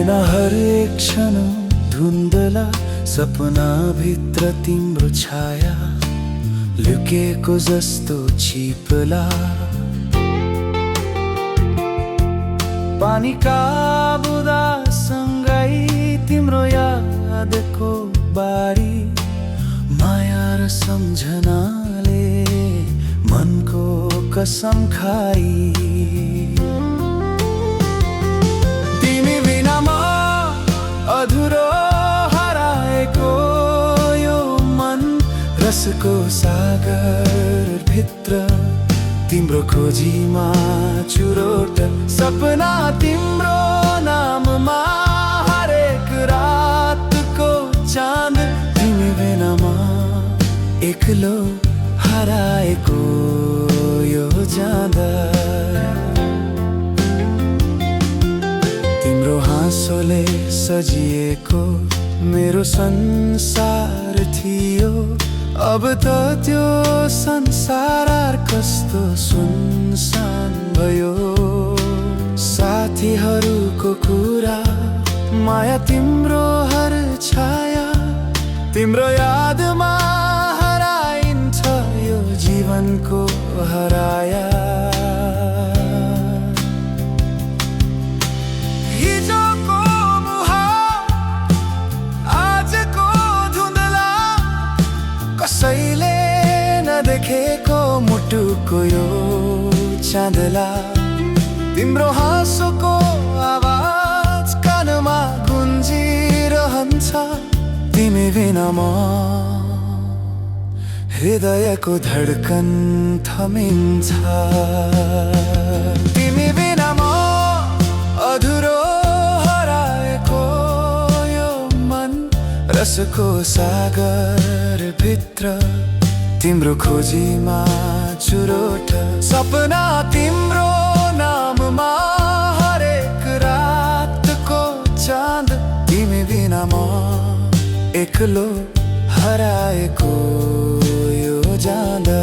बिना हरेक क्षण धुन्धला सपना भित्र तिम्रो छाया लुकेको जस्तो छिप्ला। पानीका बुँदासँगै तिम्रो यादको बारी माया र सम्झनाले मनको कसम खाई। तिमी बिना म अधुरो हराएको यो मन रसको सागर भित्र तिम्रो खोजीमा चुरोट सपना तिम्रो नाममा हरेक रातको चाँद तिमी बिना म एक्लो हराएको यो जाँदा। तिम्रो हाँसोले सजिएको मेरो संसार थियो, अब त त्यो संसार कस्तो सुनसान भयो। साथीहरूको कुरा माया तिम्रो हर छाया तिम्रो यादमा हराइन्छ यो जीवनको हराया। हिजोको मुहार आजको धुन्धला कसैले नदेखेको मुटुको यो चाँदला। तिम्रो हाँसोको आवाज कानमा गुन्जिरहन्छ, तिमी बिना म हृदयको धड्कन थमिन्छ। तिमी बिना म अधुरो हराएको यो मन रसको सागर भित्र तिम्रो खोजीमा चुरोट सपना तिम्रो नाममा हरेक रातको चाँद तिमी बिना म एक्लो हराएको यो जाँदा।